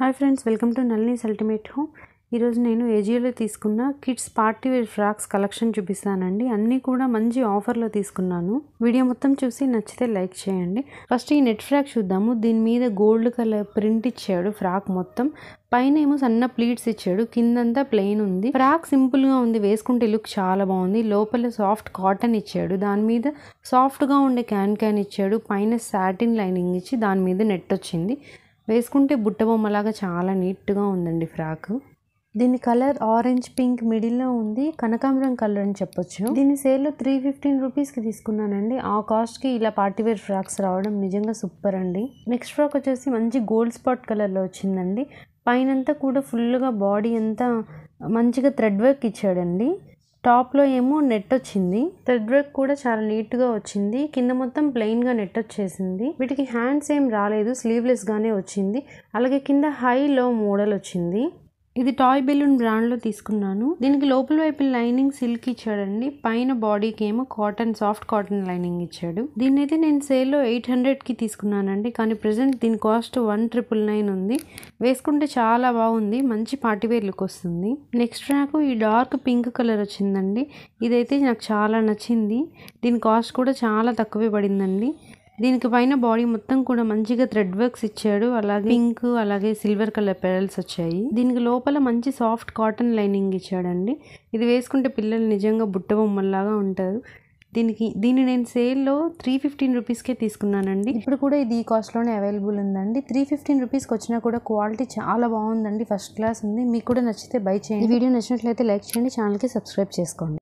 Hi friends, welcome to Nalini's ultimate home. ఈరోజు నేను ఏజియోలో తీసుకున్న kids party wear frocks collection చూపిస్తానండి. అన్నీ కూడా మంచి ఆఫర్లో తీసుకున్నాను. వీడియో మొత్తం చూసి నచ్చితే లైక్ చేయండి. ఫస్ట్ ఈ నెట్ ఫ్రాక్ చూద్దాము. దీని మీద గోల్డ్ కలర్ ప్రింట్ ఇచ్చాడు. ఫ్రాక్ మొత్తం పైన ఏమో సన్న ప్లీట్స్ ఇచ్చాడు, కిందంతా ప్లెయిన్ ఉంది. ఫ్రాక్ సింపుల్గా ఉంది, వేసుకుంటే లుక్ చాలా బాగుంది. లోపల సాఫ్ట్ కాటన్ ఇచ్చాడు, దాని మీద సాఫ్ట్గా ఉండే క్యాన్ ఇచ్చాడు. పైన సాటిన్ లైనింగ్ ఇచ్చి దాని మీద నెట్ వచ్చింది. వేసుకుంటే బుట్ట బొమ్మలాగా చాలా నీట్గా ఉందండి ఫ్రాక్. దీని కలర్ ఆరెంజ్ పింక్ మిడిల్లో ఉంది, కనకాంబరం కలర్ అని చెప్పొచ్చు. దీని సేల్లో 315 రూపీస్కి తీసుకున్నానండి. ఆ కాస్ట్కి ఇలా పార్టీవేర్ ఫ్రాక్స్ రావడం నిజంగా సూపర్ అండి. నెక్స్ట్ ఫ్రాక్ వచ్చేసి మంచి గోల్డ్ స్పాట్ కలర్లో వచ్చిందండి. పైనంతా కూడా ఫుల్గా బాడీ అంతా మంచిగా థ్రెడ్ వర్క్ ఇచ్చాడండి. టాప్లో ఏమో నెట్ వచ్చింది, థ్రెడ్ వర్క్ కూడా చాలా నీట్గా వచ్చింది. కింద మొత్తం ప్లెయిన్గా నెట్ వచ్చేసింది. వీటికి హ్యాండ్స్ ఏం రాలేదు, స్లీవ్లెస్గానే వచ్చింది. అలాగే కింద హై లో మోడల్ వచ్చింది. ఇది టాయ్ బెలూన్ బ్రాండ్లో తీసుకున్నాను. దీనికి లోపల వైపు లైనింగ్ సిల్క్ ఇచ్చాడండి. పైన బాడీకి ఏమో కాటన్, సాఫ్ట్ కాటన్ లైనింగ్ ఇచ్చాడు. దీన్ని అయితే నేను సేల్లో 800కి తీసుకున్నానండి. కానీ ప్రెసెంట్ దీని కాస్ట్ 1999 ఉంది. వేసుకుంటే చాలా బాగుంది, మంచి పార్టీవేర్ లుక్ వస్తుంది. నెక్స్ట్ నాకు ఈ డార్క్ పింక్ కలర్ వచ్చిందండి. ఇదైతే నాకు చాలా నచ్చింది. దీని కాస్ట్ కూడా చాలా తక్కువే పడిందండి. దీనికి పైన బాడీ మొత్తం కూడా మంచిగా థ్రెడ్ వర్క్స్ ఇచ్చాడు. అలాగే పింక్, అలాగే సిల్వర్ కలర్ పెరల్స్ వచ్చాయి. దీనికి లోపల మంచి సాఫ్ట్ కాటన్ లైనింగ్ ఇచ్చాడండి. ఇది వేసుకుంటే పిల్లలు నిజంగా బుట్ట బొమ్మల్లాగా ఉంటారు. దీన్ని నేను సేల్లో 315 రూపీస్కే తీసుకున్నానండి. ఇప్పుడు కూడా ఇది ఈ కాస్ట్లోనే అవైలబుల్ ఉందండి. 315 రూపీస్కి వచ్చినా కూడా క్వాలిటీ చాలా బాగుందండి, ఫస్ట్ క్లాస్ ఉంది. మీకు కూడా నచ్చితే బై చేయండి. ఈ వీడియో నచ్చినట్లయితే లైక్ చేయండి, ఛానల్కి సబ్స్క్రైబ్ చేసుకోండి.